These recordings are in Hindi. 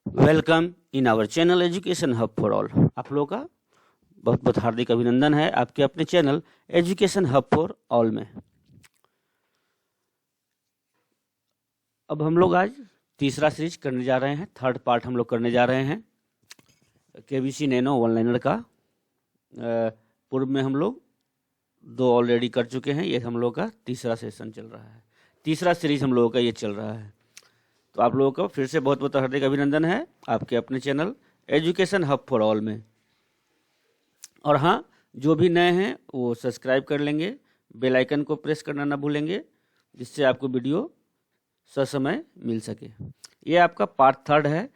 Welcome in our channel education hub for all. आप लोगों का बहुत बहुत हार्दिक अभिनंदन है आपके अपने channel education hub for all में। अब हम लोग आज तीसरा सीरीज करने जा रहे हैं, थर्ड पार्ट हम लोग करने जा रहे हैं केबीसी नैनो ऑनलाइनर का। पूर्व में हम लोग 2 ऑलरेडी कर चुके हैं, ये हम लोग का तीसरा सेशन चल रहा है, तीसरा सीरीज हम लोगों का ये चल रहा है। तो आप लोगों को फिर से बहुत बहुत हार्दिक अभिनंदन है आपके अपने channel education hub for all में। और हाँ, जो भी नए हैं वो सब्सक्राइब कर लेंगे, बेल आइकन को प्रेस करना ना भूलेंगे, जिससे आपको वीडियो ससमय मिल सके। ये आपका पार्ट 3 है,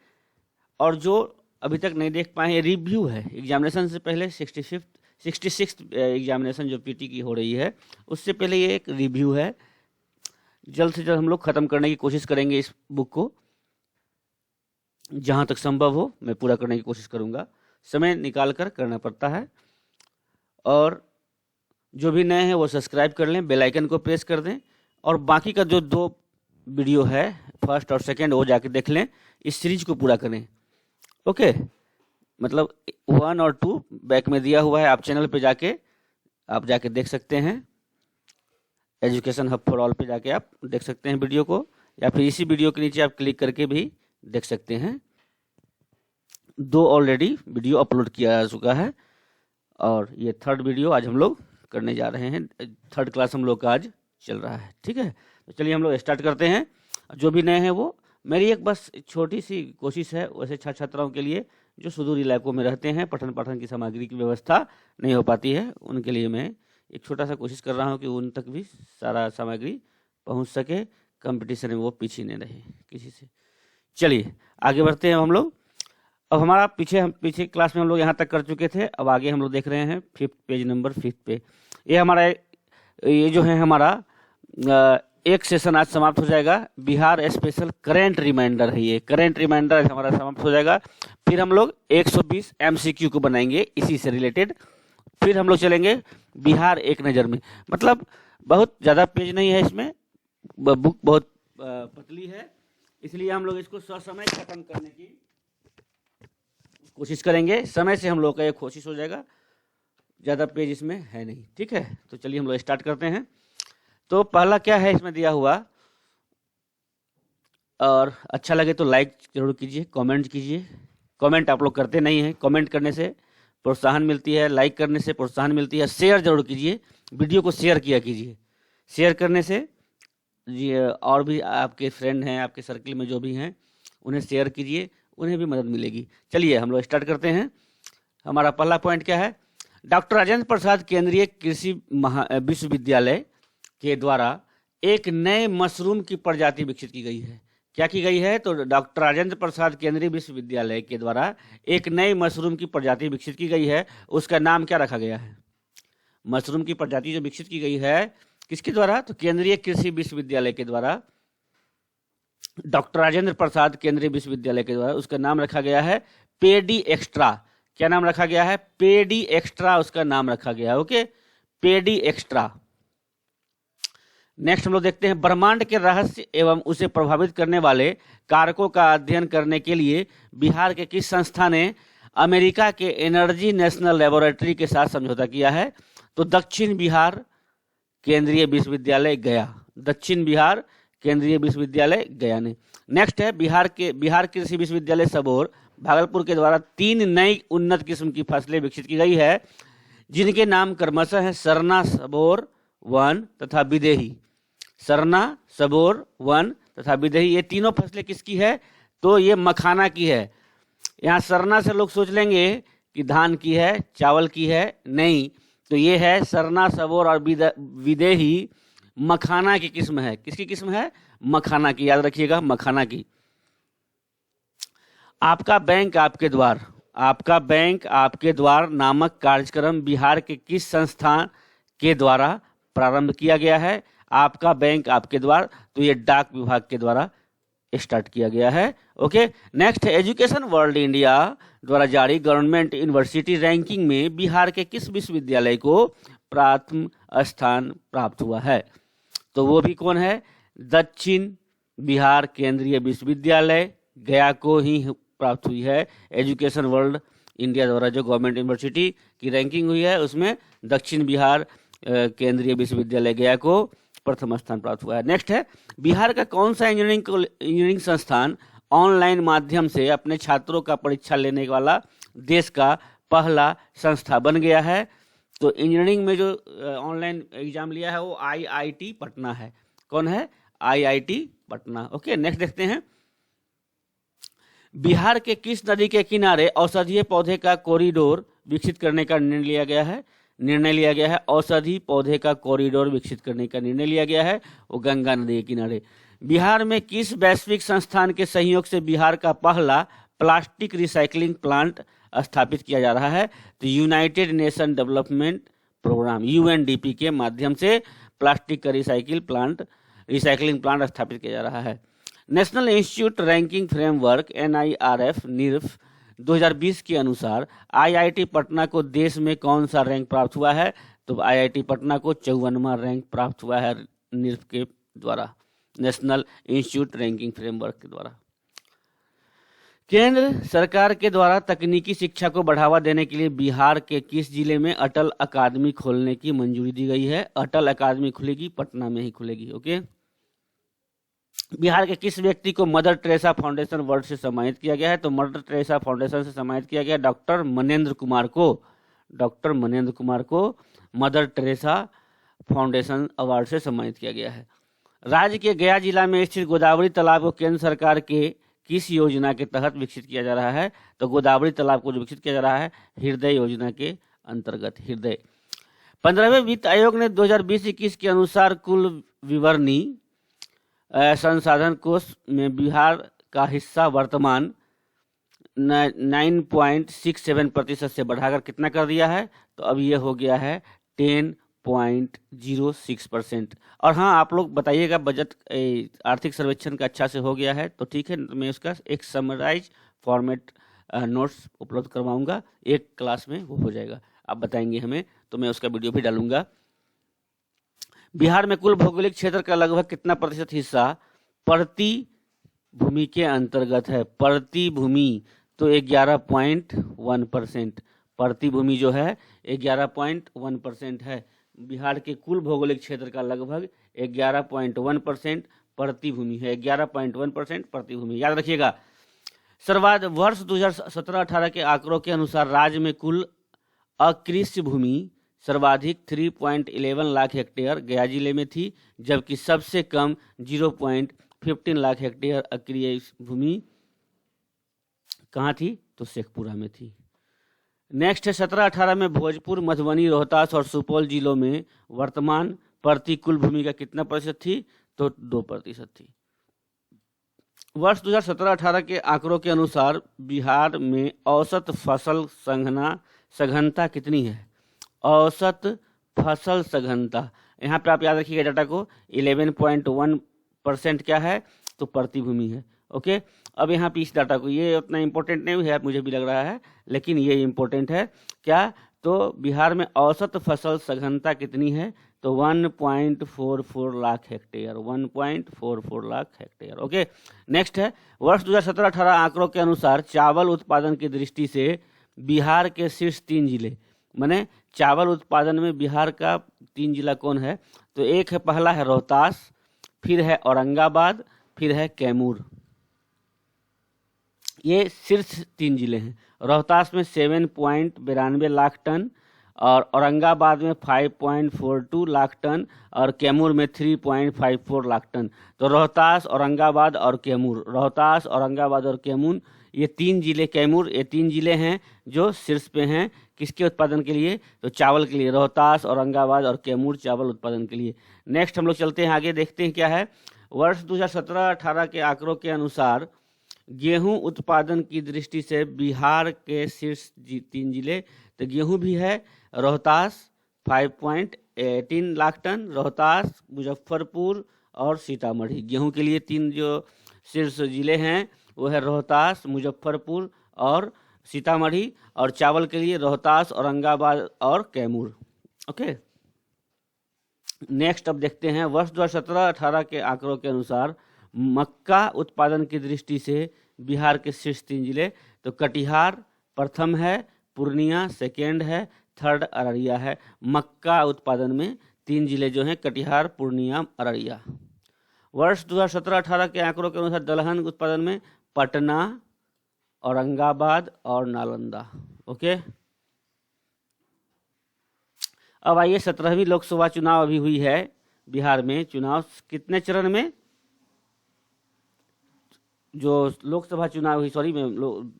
और जो अभी तक नहीं देख पाए ये रिव्यू है। एग्जामिनेशन से पहले 66th एग्जामिनेशन जो पीटी की हो रही है, उससे पहले ये एक रिव्यू है। जल्द से जल्द हम लोग ख़त्म करने की कोशिश करेंगे इस बुक को, जहाँ तक संभव हो मैं पूरा करने की कोशिश करूँगा। समय निकाल कर करना पड़ता है। और जो भी नए हैं वो सब्सक्राइब कर लें, बेल आइकन को प्रेस कर दें, और बाकी का जो 2 वीडियो है फर्स्ट और सेकंड वो जाके देख लें, इस सीरीज को पूरा करें। ओके, मतलब 1 और 2 बैक में दिया हुआ है, आप चैनल पे आप जाके देख सकते हैं। एजुकेशन हब फॉर ऑल पे जाके आप देख सकते हैं वीडियो को, या फिर इसी वीडियो के नीचे आप क्लिक करके भी देख सकते हैं। 2 ऑलरेडी वीडियो अपलोड किया जा चुका है, और ये 3rd वीडियो आज हम लोग करने जा रहे हैं। 3rd क्लास हम लोग का आज चल रहा है, ठीक है। तो चलिए हम लोग स्टार्ट करते हैं। जो भी नए हैं वो, मेरी एक बस छोटी सी कोशिश है वैसे छात्र छात्राओं के लिए जो सुदूर इलाकों में रहते हैं, पठन पाठन की सामग्री की व्यवस्था नहीं हो पाती है, उनके लिए मैं एक छोटा सा कोशिश कर रहा हूँ कि उन तक भी सारा सामग्री पहुँच सके, कंपटीशन में वो पीछे नहीं रहे किसी से। चलिए आगे बढ़ते हैं हम लोग। अब हमारा पीछे क्लास में हम लोग यहाँ तक कर चुके थे। अब आगे हम लोग देख रहे हैं 5th पेज नंबर 5 पे। ये जो है हमारा एक सेशन आज समाप्त हो जाएगा। बिहार स्पेशल करेंट रिमाइंडर है, ये करेंट रिमाइंडर हमारा समाप्त हो जाएगा। फिर हम लोग 120 MCQ को बनाएंगे इसी से रिलेटेड। फिर हम लोग चलेंगे बिहार एक नज़र में। मतलब बहुत ज़्यादा पेज नहीं है इसमें, बुक बहुत पतली है, इसलिए हम लोग इसको ससमय खत्म करने की कोशिश करेंगे। समय से हम लोग का ये कोशिश हो जाएगा, ज़्यादा पेज इसमें है नहीं, ठीक है। तो चलिए हम लोग स्टार्ट करते हैं। तो पहला क्या है इसमें दिया हुआ, और अच्छा लगे तो लाइक जरूर कीजिए, कमेंट कीजिए। कमेंट आप लोग करते नहीं हैं, कमेंट करने से प्रोत्साहन मिलती है, लाइक करने से प्रोत्साहन मिलती है। शेयर जरूर कीजिए, वीडियो को शेयर किया कीजिए। शेयर करने से जी और भी आपके फ्रेंड हैं, आपके सर्किल में जो भी हैं, उन्हें शेयर कीजिए, उन्हें भी मदद मिलेगी। चलिए हम लोग स्टार्ट करते हैं। हमारा पहला पॉइंट क्या है, डॉक्टर राजेंद्र प्रसाद केंद्रीय कृषि विश्वविद्यालय के द्वारा एक नए मशरूम की प्रजाति विकसित की गई है। क्या की गई है, तो डॉक्टर राजेंद्र प्रसाद केंद्रीय विश्वविद्यालय के द्वारा एक नई मशरूम की प्रजाति विकसित की गई है। उसका नाम क्या रखा गया है? मशरूम की प्रजाति जो विकसित की गई है किसके द्वारा, तो केंद्रीय कृषि विश्वविद्यालय के द्वारा, डॉक्टर राजेंद्र प्रसाद केंद्रीय विश्वविद्यालय के द्वारा उसका नाम रखा गया है पेडी एक्स्ट्रा। क्या नाम रखा गया है? पेडी एक्स्ट्रा उसका नाम रखा गया है। ओके, पेडी एक्स्ट्रा। नेक्स्ट हम लोग देखते हैं, ब्रह्मांड के रहस्य एवं उसे प्रभावित करने वाले कारकों का अध्ययन करने के लिए बिहार के किस संस्था ने अमेरिका के एनर्जी नेशनल लेबोरेटरी के साथ समझौता किया है? तो दक्षिण बिहार केंद्रीय विश्वविद्यालय गया, दक्षिण बिहार केंद्रीय विश्वविद्यालय गया ने। नेक्स्ट है, बिहार कृषि विश्वविद्यालय सबौर भागलपुर के द्वारा 3 नई उन्नत किस्म की फसलें विकसित की गई है, जिनके नाम क्रमशः है सरना, सबौर 1 तथा विदेही। सरना, सबौर 1 तथा विदेही, ये तीनों फसलें किसकी है? तो ये मखाना की है। यहाँ सरना से लोग सोच लेंगे कि धान की है, चावल की है, नहीं, तो ये है सरना, सबौर और विदेही मखाना की किस्म है। किसकी किस्म है? मखाना की, याद रखिएगा, मखाना की। आपका बैंक आपके द्वार, आपका बैंक आपके द्वार नामक कार्यक्रम बिहार के किस संस्थान के द्वारा प्रारंभ किया गया है? आपका बैंक आपके द्वार, तो ये डाक विभाग के द्वारा स्टार्ट किया गया है। ओके, नेक्स्ट है, एजुकेशन वर्ल्ड इंडिया द्वारा जारी गवर्नमेंट यूनिवर्सिटी रैंकिंग में बिहार के किस विश्वविद्यालय को प्रथम स्थान प्राप्त हुआ है? तो वो भी कौन है? दक्षिण बिहार केंद्रीय विश्वविद्यालय गया को ही प्राप्त हुई है। एजुकेशन वर्ल्ड इंडिया द्वारा जो गवर्नमेंट यूनिवर्सिटी की रैंकिंग हुई है उसमें दक्षिण बिहार केंद्रीय विश्वविद्यालय गया को प्रथम स्थान प्राप्त हुआ है। नेक्स्ट है, बिहार का कौन सा इंजीनियरिंग संस्थान ऑनलाइन माध्यम से अपने छात्रों का परीक्षा लेने वाला देश का पहला संस्था बन गया है? तो इंजीनियरिंग में जो ऑनलाइन एग्जाम लिया है वो IIT पटना है। कौन है? IIT पटना। ओके, नेक्स्ट देखते हैं, बिहार के किस नदी के किनारे औषधीय पौधे का कॉरिडोर विकसित करने का निर्णय लिया गया है? औषधि पौधे का कॉरिडोर विकसित करने का निर्णय लिया गया है, वो गंगा नदी के किनारे। बिहार में किस वैश्विक संस्थान के सहयोग से बिहार का पहला प्लास्टिक रिसाइकलिंग प्लांट स्थापित किया जा रहा है? तो United Nation Development Programme UNDP के माध्यम से प्लास्टिक का रिसाइकलिंग प्लांट स्थापित किया जा रहा है। National institute ranking framework NIRF 2020 के अनुसार IIT पटना को देश में कौन सा रैंक प्राप्त हुआ है? तो IIT पटना को 54वां रैंक प्राप्त हुआ है NIRF के द्वारा, नेशनल इंस्टीट्यूट रैंकिंग फ्रेमवर्क के द्वारा। केंद्र सरकार के द्वारा तकनीकी शिक्षा को बढ़ावा देने के लिए बिहार के किस जिले में अटल अकादमी खोलने की मंजूरी दी गई है? अटल अकादमी खुलेगी पटना में ही खुलेगी। ओके, बिहार के किस व्यक्ति को मदर टेरेसा फाउंडेशन अवार्ड से सम्मानित किया गया है? तो मदर टेरेसा फाउंडेशन से सम्मानित किया गया डॉक्टर मनेंद्र कुमार को मदर टेरेसा फाउंडेशन अवार्ड से सम्मानित किया गया है। राज्य के गया जिला में स्थित गोदावरी तालाब को केंद्र सरकार के किस योजना के तहत विकसित किया जा रहा है? तो गोदावरी तालाब को जो विकसित किया जा रहा है हृदय योजना के अंतर्गत। हृदय 15वें वित्त आयोग ने 2020-21 के अनुसार कुल विवरणी संसाधन कोष में बिहार का हिस्सा वर्तमान 9.67% से बढ़ाकर कितना कर दिया है? तो अब ये हो गया है 10.06%। और हाँ, आप लोग बताइएगा बजट आर्थिक सर्वेक्षण का अच्छा से हो गया है तो ठीक है, मैं उसका एक समराइज फॉर्मेट नोट्स उपलब्ध करवाऊंगा, एक क्लास में वो हो जाएगा। आप बताएंगे हमें तो मैं उसका वीडियो भी डालूंगा। बिहार में कुल भौगोलिक क्षेत्र का लगभग कितना प्रतिशत हिस्सा प्रति भूमि के अंतर्गत है? प्रति भूमि तो 11.1%। प्रति भूमि जो है 11.1% है। बिहार के कुल भौगोलिक क्षेत्र का लगभग 11.1% प्रति भूमि है। 11.1% प्रति भूमि, याद रखिएगा। वर्ष 2017-18 के आंकड़ों के अनुसार राज्य में कुल अकृषि भूमि सर्वाधिक 3.11 लाख हेक्टेयर गया जिले में थी, जबकि सबसे कम 0.15 लाख हेक्टेयर अकृषि भूमि कहाँ थी? तो शेखपुरा में थी। नेक्स्ट है, 17-18 में भोजपुर, मधुबनी, रोहतास और सुपौल जिलों में वर्तमान प्रति कुल भूमि का कितना प्रतिशत थी? तो 2% थी। वर्ष 2017-18 के आंकड़ों के अनुसार बिहार में औसत फसल सघनता कितनी है? औसत फसल सघनता, यहाँ पे आप याद रखिएगा डाटा को, 11.1% क्या है? तो प्रति भूमि है। ओके, अब यहाँ पे इस डाटा को, ये उतना इम्पोर्टेंट नहीं है मुझे भी लग रहा है, लेकिन ये इम्पोर्टेंट है क्या? तो बिहार में औसत फसल सघनता कितनी है? तो 1.44 lakh hectare. 1.44 lakh hectare. Okay, next है, वर्ष 2017-18 आंकड़ों के अनुसार चावल उत्पादन की दृष्टि से बिहार के शीर्ष 3 जिले, माने चावल उत्पादन में बिहार का 3 जिला कौन है? तो एक है, पहला है रोहतास, फिर है औरंगाबाद, फिर है कैमूर। ये शीर्ष 3 जिले हैं। रोहतास में 7.92 लाख टन, और औरंगाबाद में 5.42 लाख टन, और कैमूर में 3.54 लाख टन। तो रोहतास, औरंगाबाद और कैमूर, ये 3 जिले, कैमूर, ये 3 जिले हैं जो शीर्ष पे हैं किसके उत्पादन के लिए? तो चावल के लिए। रोहतास, औरंगाबाद और कैमूर चावल उत्पादन के लिए। नेक्स्ट हम लोग चलते हैं आगे, देखते हैं क्या है। वर्ष 2017-18 के आंकड़ों के अनुसार गेहूं उत्पादन की दृष्टि से बिहार के शीर्ष 3 जिले, तो गेहूं भी है रोहतास 5.18 लाख टन, रोहतास, मुजफ्फरपुर और सीतामढ़ी। गेहूं के लिए 3 जो शीर्ष जिले हैं वो है रोहतास, मुजफ्फरपुर और सीतामढ़ी, और चावल के लिए रोहतास, औरंगाबाद और कैमूर। ओके, नेक्स्ट अब देखते हैं, वर्ष 2017-18 के आंकड़ों के अनुसार मक्का उत्पादन की दृष्टि से बिहार के शीर्ष 3 जिले, तो कटिहार प्रथम है, पूर्णिया सेकेंड है, थर्ड अररिया है। मक्का उत्पादन में 3 जिले जो हैं कटिहार, पूर्णिया, अररिया। वर्ष 2017-18 के आंकड़ों के अनुसार दलहन उत्पादन में पटना, औरंगाबाद और नालंदा। ओके, अब आइए 17वीं लोकसभा चुनाव अभी हुई है बिहार में। चुनाव कितने चरण में, जो लोकसभा चुनाव हुई, सॉरी मैं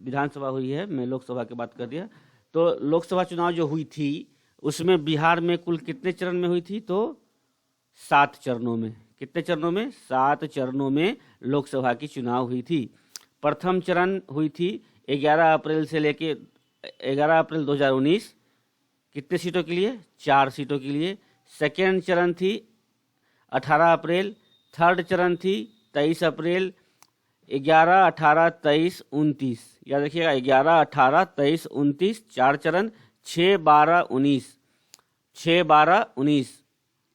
विधानसभा हुई है, मैं लोकसभा की बात कर दिया। तो लोकसभा चुनाव जो हुई थी उसमें बिहार में कुल कितने चरण में हुई थी, तो 7 चरणों में। कितने चरणों में, 7 चरणों में लोकसभा की चुनाव हुई थी। प्रथम चरण हुई थी 11 अप्रैल से लेके 11 अप्रैल 2019, कितने सीटों के लिए, 4 सीटों के लिए। सेकेंड चरण थी 18 अप्रैल, थर्ड चरण थी 23 अप्रैल, 11, 18, 23, 29, याद रखिएगा 11, 18, 23, 29, 4 चरण। 6, 12, 19, 6, 12, 19,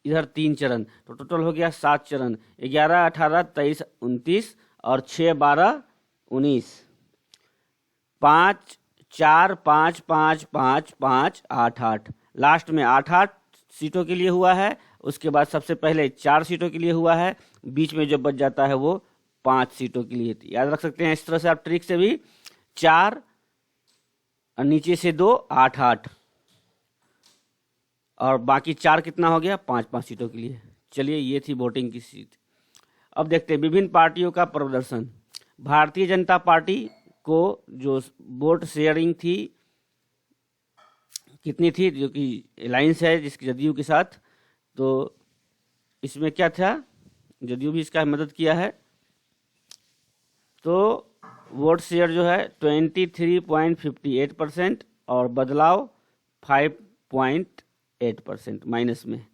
इधर 3 चरण, तो टोटल हो गया 7 चरण। 11, 18, 23, 29 और 6, 12, 19। 5, 4, 5, 5, 5, 5, 8, 8, लास्ट में 8, 8 सीटों के लिए हुआ है। उसके बाद सबसे पहले 4 सीटों के लिए हुआ है, बीच में जो बच जाता है वो 5 सीटों के लिए। याद रख सकते हैं इस तरह से आप ट्रिक से भी, 4 और नीचे से 2, 8, 8 और बाकी 4 कितना हो गया, 5 5 सीटों के लिए। चलिए, ये थी वोटिंग की सीट। अब देखते हैं विभिन्न पार्टियों का प्रदर्शन। भारतीय जनता पार्टी को जो वोट शेयरिंग थी कितनी थी, जो कि अलायंस है जिसकी जदयू के साथ, तो इसमें क्या था, जदयू भी इसका मदद किया है। तो वोट शेयर जो है 23.58% और बदलाव 5.8% माइनस में।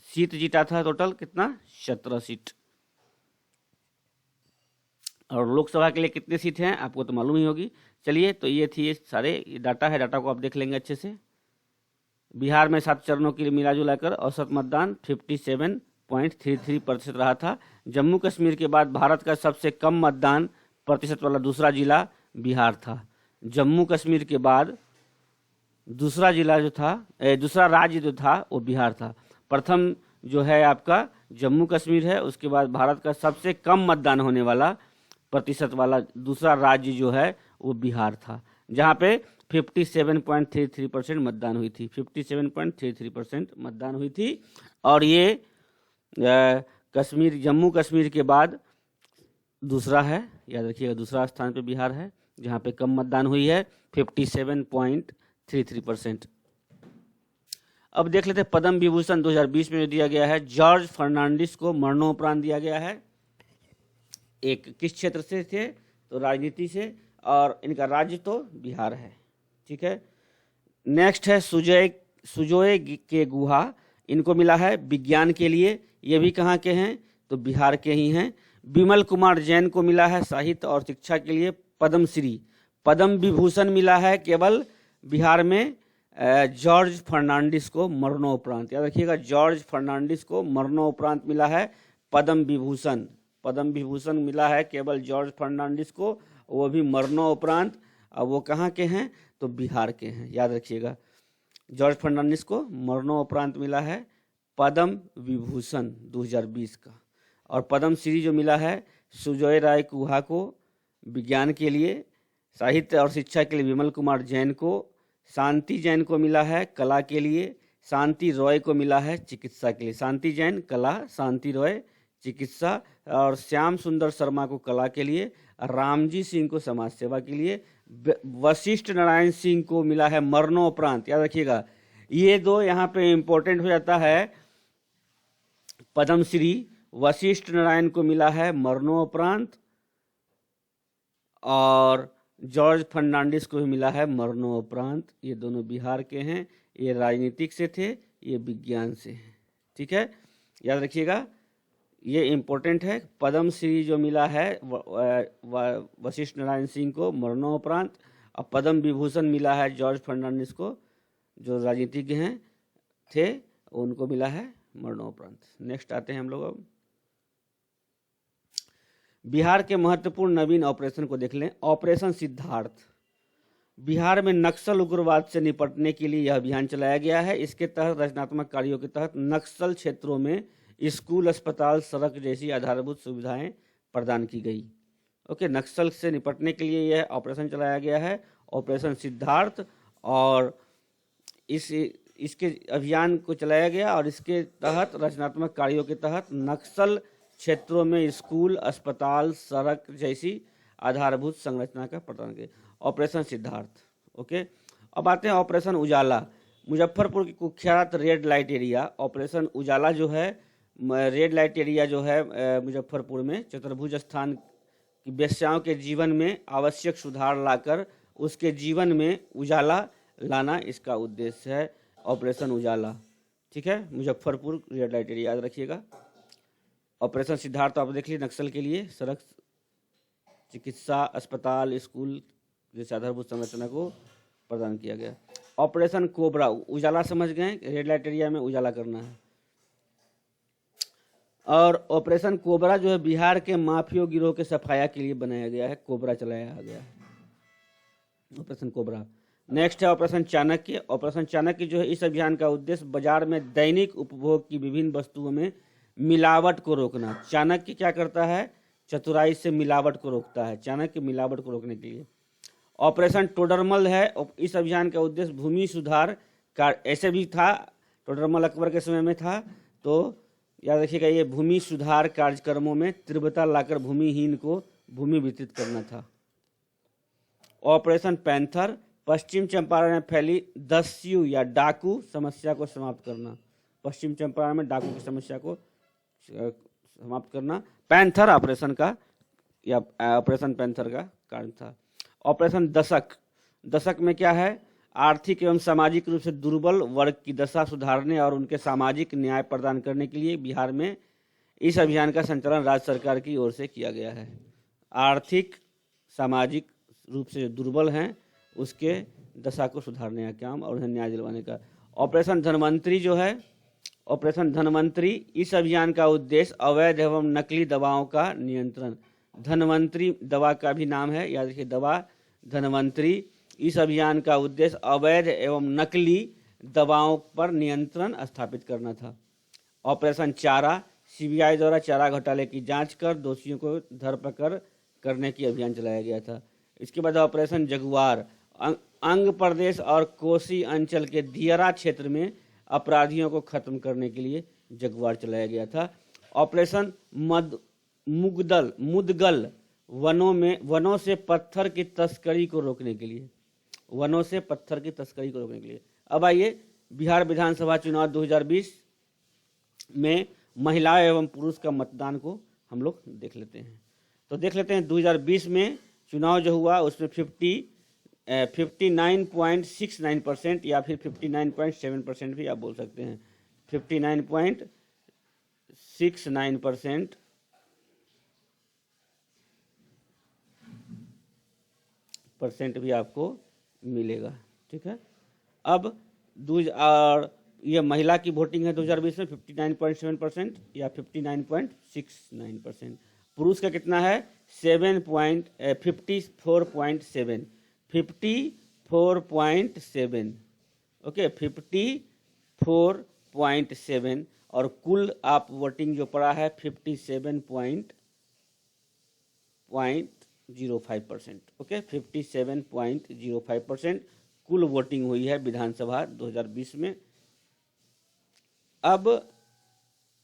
सीट जीता था टोटल कितना, 17 सीट। और लोकसभा के लिए कितने सीट हैं आपको तो मालूम ही होगी। चलिए, तो ये थी, ये सारे डाटा है, डाटा को आप देख लेंगे अच्छे से। बिहार में 7 चरणों के लिए मिला जुला कर औसत मतदान 57.33% रहा था। जम्मू कश्मीर के बाद भारत का सबसे कम मतदान प्रतिशत वाला दूसरा जिला बिहार था। जम्मू कश्मीर के बाद दूसरा जिला जो था, दूसरा राज्य जो था वो बिहार था। प्रथम जो है आपका जम्मू कश्मीर है, उसके बाद भारत का सबसे कम मतदान होने वाला प्रतिशत वाला दूसरा राज्य जो है वो बिहार था, जहाँ पे 57.33% मतदान हुई थी। 57.33% मतदान हुई थी। और ये कश्मीर, जम्मू कश्मीर के बाद दूसरा है, याद रखिएगा दूसरा स्थान पे बिहार है, जहाँ पे कम मतदान हुई है 57.33%। अब देख लेते हैं पद्म विभूषण 2020 में जो दिया गया है, जॉर्ज फर्नांडिस को मरणोपरांत दिया गया है। एक किस क्षेत्र से थे, तो राजनीति से, और इनका राज्य तो बिहार है। ठीक है, नेक्स्ट है सुजोय के गुहा, इनको मिला है विज्ञान के लिए। ये भी कहाँ के हैं, तो बिहार के ही हैं। विमल कुमार जैन को मिला है साहित्य और शिक्षा के लिए पद्मश्री। पद्म विभूषण मिला है केवल बिहार में जॉर्ज फर्नांडिस को मरणोपरांत। याद रखिएगा, जॉर्ज फर्नांडिस को मरणोपरांत मिला है पद्म विभूषण। पद्म विभूषण मिला है केवल जॉर्ज फर्नांडिस को, वो भी मरणोपरांत। अब वो कहाँ के हैं, तो बिहार के हैं। याद रखिएगा, जॉर्ज फर्नांडिस को मरणोपरांत मिला है पद्म विभूषण 2020 का। और पद्मश्री जो मिला है सुजोय राय गुहा को विज्ञान के लिए, साहित्य और शिक्षा के लिए विमल कुमार जैन को, शांति जैन को मिला है कला के लिए, शांति रॉय को मिला है चिकित्सा के लिए। शांति जैन कला, शांति रॉय चिकित्सा, और श्याम सुंदर शर्मा को कला के लिए, रामजी सिंह को समाज सेवा के लिए, वशिष्ठ नारायण सिंह को मिला है मरणोपरांत। याद रखिएगा, ये दो यहाँ पे इंपॉर्टेंट हो जाता है। पद्मश्री वशिष्ठ नारायण को मिला है मरणोपरांत, और जॉर्ज फर्नांडिस को भी मिला है मरणोपरांत। ये दोनों बिहार के हैं, ये राजनीतिक से थे, ये विज्ञान से हैं। ठीक है, याद रखिएगा, ये इम्पोर्टेंट है। पद्मश्री जो मिला है वशिष्ठ नारायण सिंह को मरणोपरांत, और पद्म विभूषण मिला है जॉर्ज फर्नांडिस को, जो राजनीतिज्ञ हैं थे, उनको मिला है मरणोपरांत। नेक्स्ट आते हैं हम लोग अब बिहार के महत्वपूर्ण नवीन ऑपरेशन को देख लें। ऑपरेशन सिद्धार्थ, बिहार में नक्सल उग्रवाद से निपटने के लिए यह अभियान चलाया गया है। इसके तहत रचनात्मक कार्यों के तहत नक्सल क्षेत्रों में स्कूल, अस्पताल, सड़क जैसी आधारभूत सुविधाएं प्रदान की गई। ओके, नक्सल से निपटने के लिए यह ऑपरेशन चलाया गया है, ऑपरेशन सिद्धार्थ। और इसके अभियान को चलाया गया और इसके तहत रचनात्मक कार्यों के तहत नक्सल क्षेत्रों में स्कूल, अस्पताल, सड़क जैसी आधारभूत संरचना का प्रदान किया। ऑपरेशन सिद्धार्थ। ओके, अब आते हैं ऑपरेशन उजाला। मुजफ्फरपुर की कुख्यात रेड लाइट एरिया ऑपरेशन उजाला जो है, रेड लाइट एरिया जो है मुजफ्फरपुर में चतुर्भुज स्थान की वेश्याओं के जीवन में आवश्यक सुधार लाकर उसके जीवन में उजाला लाना इसका उद्देश्य है, ऑपरेशन उजाला। ठीक है, मुजफ्फरपुर रेड लाइट एरिया याद रखिएगा। ऑपरेशन सिद्धार्थ आप देख लीजिए, नक्सल के लिए सड़क, चिकित्सा, अस्पताल, स्कूल जैसे आधारभूत संरचना को प्रदान किया गया। ऑपरेशन कोबरा, उजाला समझ गए, रेड लाइट एरिया में उजाला करना है। और ऑपरेशन कोबरा जो है बिहार के माफिया गिरोह के सफाया के लिए बनाया गया है, कोबरा चलाया गया है, ऑपरेशन कोबरा। नेक्स्ट है ऑपरेशन चाणक्य। ऑपरेशन चाणक्य जो है इस अभियान का उद्देश्य बाजार में दैनिक उपभोग की विभिन्न वस्तुओं में मिलावट को रोकना। चाणक्य क्या करता है? चतुराई से मिलावट को रोकता है, चाणक्य मिलावट को रोकने के लिए। ऑपरेशन टोडरमल है, इस अभियान का उद्देश्य भूमि सुधार का, ऐसे भी था टोडरमल अकबर के समय में था, तो याद रखिएगा ये भूमि सुधार कार्यक्रमों में तीव्रता लाकर भूमिहीन को भूमि वितरित करना था। ऑपरेशन पैंथर, पश्चिम चंपारण में फैली दस्यु या डाकू समस्या को समाप्त करना। पश्चिम चंपारण में डाकू की समस्या को समाप्त करना पैंथर ऑपरेशन का, या ऑपरेशन पैंथर का कारण था। ऑपरेशन दशक, दशक में क्या है? आर्थिक एवं सामाजिक रूप से दुर्बल वर्ग की दशा सुधारने और उनके सामाजिक न्याय प्रदान करने के लिए बिहार में इस अभियान का संचालन राज्य सरकार की ओर से किया गया है। आर्थिक सामाजिक रूप से दुर्बल हैं उसके दशा को सुधारने का काम और उन्हें न्याय दिलवाने का। ऑपरेशन धनवंतरी जो है, ऑपरेशन धनवंतरी, इस अभियान का उद्देश्य अवैध एवं नकली दवाओं का नियंत्रण। धनवंतरी दवा का भी नाम है, याद रखिए, दवा धनवंतरी। इस अभियान का उद्देश्य अवैध एवं नकली दवाओं पर नियंत्रण स्थापित करना था। ऑपरेशन चारा, सीबीआई द्वारा चारा घोटाले की जांच कर दोषियों को धरपकड़ करने की अभियान चलाया गया था। इसके बाद ऑपरेशन जगुआर, अंग प्रदेश और कोसी अंचल के दियरा क्षेत्र में अपराधियों को खत्म करने के लिए जगुआर चलाया गया था। ऑपरेशन मुदगल, वनों से पत्थर की तस्करी को रोकने के लिए, वनों से पत्थर की तस्करी को रोकने के लिए। अब आइए बिहार विधानसभा चुनाव 2020 में महिला एवं पुरुष का मतदान को हम लोग देख लेते हैं। तो देख लेते हैं 2020 में चुनाव जो हुआ उसमें 59.69% या फिर 59.7% भी आप बोल सकते हैं, 59.69% भी आपको मिलेगा। ठीक है, अब और ये महिला की वोटिंग है 2020 में 59.7% या 59.69%। पुरुष का कितना है? 54.7, ओके, 54.7। और कुल आप वोटिंग जो पड़ा है 57.05%, ओके, 57.05% कुल वोटिंग हुई है विधानसभा 2020 में। अब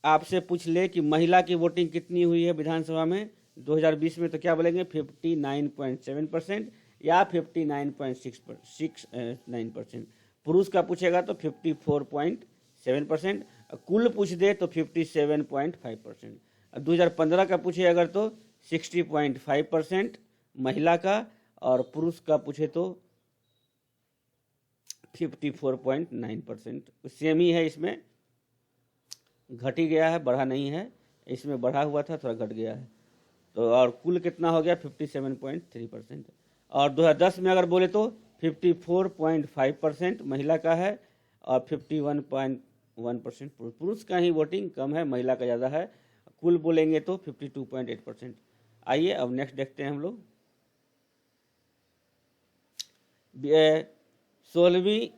आपसे पूछ ले कि महिला की वोटिंग कितनी हुई है विधानसभा में 2020 में, तो क्या बोलेंगे? 59.7% या 59.69%। पुरुष का पूछेगा तो 54.7%, कुल पूछ दे तो 57.5%। 2015 का पूछे अगर तो 60.5% महिला का, और पुरुष का पूछे तो 54.9%। सेम ही है, इसमें घट ही गया है, बढ़ा नहीं है, इसमें बढ़ा हुआ था, थोड़ा घट गया है। तो और कुल कितना हो गया? 57.3%। और 2010 में अगर बोले तो 54.5% महिला का है और 51.1% पुरुष का ही वोटिंग कम है, महिला का ज़्यादा है। कुल बोलेंगे तो 52.8%। आइए अब नेक्स्ट देखते हैं हम लोग। 16वीं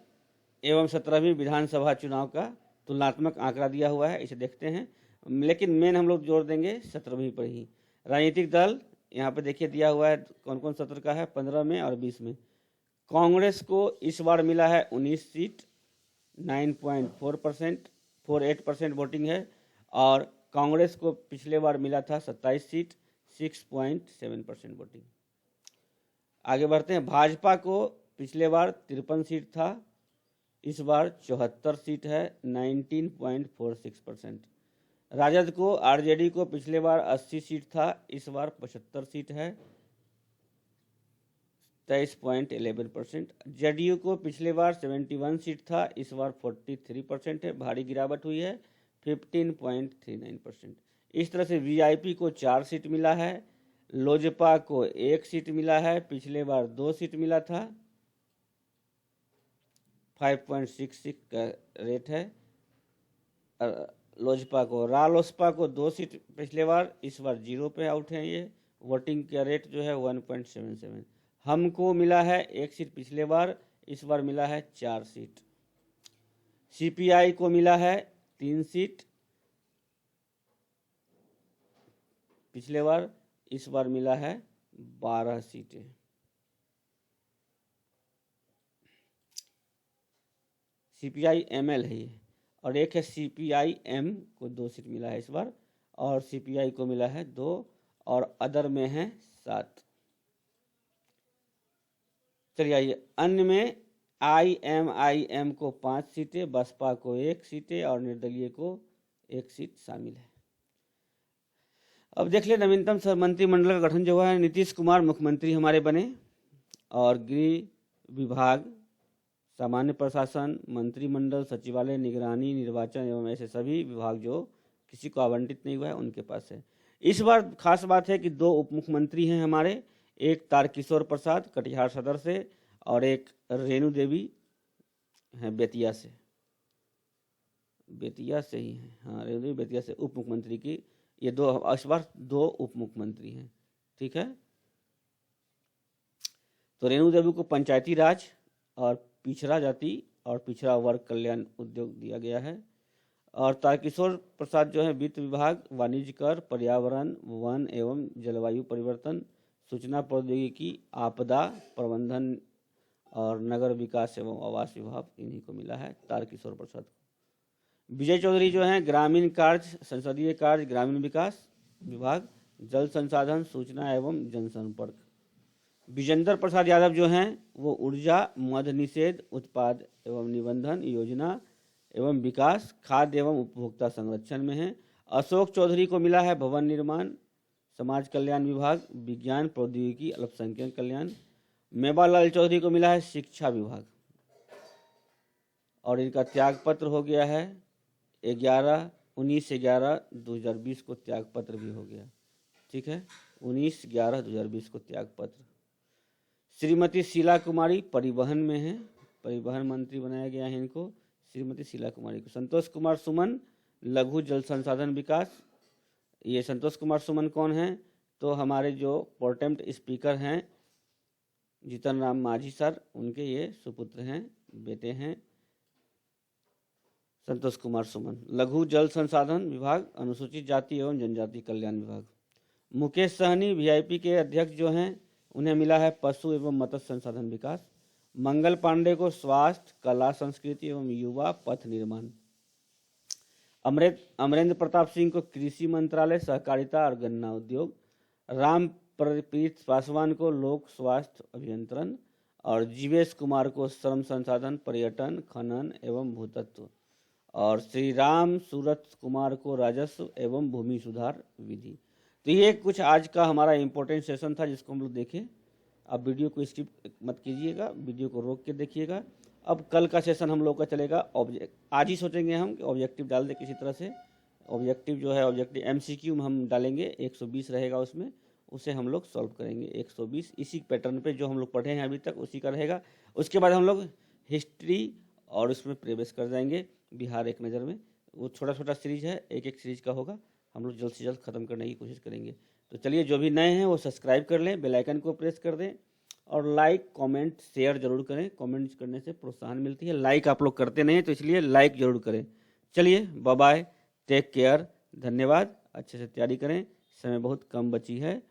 एवं 17वीं विधानसभा चुनाव का तुलनात्मक आंकड़ा दिया हुआ है, इसे देखते हैं, लेकिन मेन हम लोग जोर देंगे 17वीं पर ही। राजनीतिक दल यहाँ पे देखिए दिया हुआ है कौन कौन सत्र का है, 15 में और 20 में। कांग्रेस को इस बार मिला है 19 सीट, 9.48% वोटिंग है, और कांग्रेस को पिछले बार मिला था 27 सीट, 6.7% वोटिंग। आगे बढ़ते हैं। भाजपा को पिछले बार 53 सीट था, इस बार 74 सीट है, 19.46%। राजद को आरजेडी को पिछले बार 80 सीट था, इस बार 75 सीट है, 23.11%। जेडीयू को पिछले बार 71 सीट था, इस बार 43% है, भारी गिरावट हुई है, 15.39%। इस तरह से वीआईपी को 4 सीट मिला है, लोजपा को 1 सीट मिला है, पिछले बार 2 सीट मिला था, 5.66 का रेट है लोजपा को। रालोसपा को 2 सीट पिछले बार, इस बार 0 पे आउट है, ये वोटिंग का रेट जो है 1.77। हमको मिला है 1 सीट पिछले बार, इस बार मिला है 4 सीट। सीपीआई को मिला है 3 सीट पिछले बार, इस बार मिला है 12 सीटें। सीपीआई एमएल है ये, और एक है सीपीआई एम को 2 सीट मिला है इस बार, और सीपीआई को मिला है 2, और अदर में है 7। चलिए आइए, अन्य में आईएमआईएम को 5 सीटें, बसपा को 1 सीटें और निर्दलीय को 1 सीट शामिल है। अब देख ले नवीनतम मंत्रिमंडल का गठन जो हुआ है, नीतीश कुमार मुख्यमंत्री हमारे बने, और गृह विभाग, सामान्य प्रशासन, मंत्रिमंडल, सचिवालय, निगरानी, निर्वाचन एवं ऐसे सभी विभाग जो किसी को आवंटित नहीं हुआ है उनके पास है। इस बार खास बात है कि 2 उप मुख्यमंत्री हैं हमारे, एक तारकिशोर प्रसाद कटिहार सदर से, और एक रेणु देवी हैं बेतिया से। बेतिया से ही हैं, हाँ रेणु देवी बेतिया से उप मुख्यमंत्री की, ये 2 इस बार 2 उप मुख्यमंत्री हैं। ठीक है, तो रेणु देवी को पंचायती राज और पिछड़ा जाति और पिछड़ा वर्ग कल्याण उद्योग दिया गया है, और तारकिशोर प्रसाद जो है वित्त विभाग, वाणिज्य कर, पर्यावरण, वन एवं जलवायु परिवर्तन, सूचना प्रौद्योगिकी, आपदा प्रबंधन और नगर विकास एवं आवास विभाग, इन्हीं को मिला है तारकिशोर प्रसाद को। विजय चौधरी जो हैं ग्रामीण कार्य, संसदीय कार्य, ग्रामीण विकास विभाग, जल संसाधन, सूचना एवं जनसंपर्क। विजेंद्र प्रसाद यादव जो हैं वो ऊर्जा, मद्य निषेध, उत्पाद एवं निबंधन योजना एवं विकास, खाद्य एवं उपभोक्ता संरक्षण में हैं। अशोक चौधरी को मिला है भवन निर्माण, समाज कल्याण विभाग, विज्ञान प्रौद्योगिकी, अल्पसंख्यक कल्याण। मेवालाल चौधरी को मिला है शिक्षा विभाग, और इनका त्यागपत्र हो गया है 19/11/2020 को त्यागपत्र भी हो गया। ठीक है, 19/11/2020 को त्यागपत्र। श्रीमती शीला कुमारी परिवहन में है, परिवहन मंत्री बनाया गया है इनको, श्रीमती शीला कुमारी को। संतोष कुमार सुमन लघु जल संसाधन विकास, ये संतोष कुमार सुमन कौन हैं, तो हमारे जो प्रोटेम्प्ट स्पीकर हैं जीतन राम मांझी सर, उनके ये सुपुत्र हैं, बेटे हैं संतोष कुमार सुमन। लघु जल संसाधन विभाग, अनुसूचित जाति एवं जनजाति कल्याण विभाग। मुकेश सहनी वीआईपी के अध्यक्ष जो हैं, उन्हें मिला है पशु एवं मत्स्य संसाधन विकास। मंगल पांडे को स्वास्थ्य, कला, संस्कृति एवं युवा, पथ निर्माण। अमरेंद्र प्रताप सिंह को कृषि मंत्रालय, सहकारिता और गन्ना उद्योग। राम प्रीत पासवान को लोक स्वास्थ्य अभियंत्रण, और जीवेश कुमार को श्रम संसाधन, पर्यटन, खनन एवं भूतत्व, और श्री राम सूरत कुमार को राजस्व एवं भूमि सुधार विधि। तो ये कुछ आज का हमारा इम्पोर्टेंट सेशन था जिसको हम लोग देखें। अब वीडियो को स्किप मत कीजिएगा, वीडियो को रोक के देखिएगा। अब कल का सेशन हम लोग का चलेगा आज ही सोचेंगे हम कि ऑब्जेक्टिव डाल दें किसी तरह से। ऑब्जेक्टिव जो है ऑब्जेक्टिव एमसीक्यू हम डालेंगे, 120 रहेगा उसमें, उसे हम लोग सॉल्व करेंगे 120, इसी पैटर्न पे जो हम लोग पढ़े हैं अभी तक उसी का रहेगा। उसके बाद हम लोग हिस्ट्री और उसमें प्रवेश कर जाएंगे, बिहार एक नज़र में। वो छोटा छोटा सीरीज है, एक एक सीरीज का होगा, हम लोग जल्द से जल्द ख़त्म करने की कोशिश करेंगे। तो चलिए, जो भी नए हैं वो सब्सक्राइब कर लें, बेल आइकन को प्रेस कर दें और लाइक कमेंट शेयर जरूर करें। कमेंट करने से प्रोत्साहन मिलती है, लाइक आप लोग करते नहीं हैं, तो इसलिए लाइक जरूर करें। चलिए, बाय बाय, टेक केयर, धन्यवाद। अच्छे से तैयारी करें, समय बहुत कम बची है।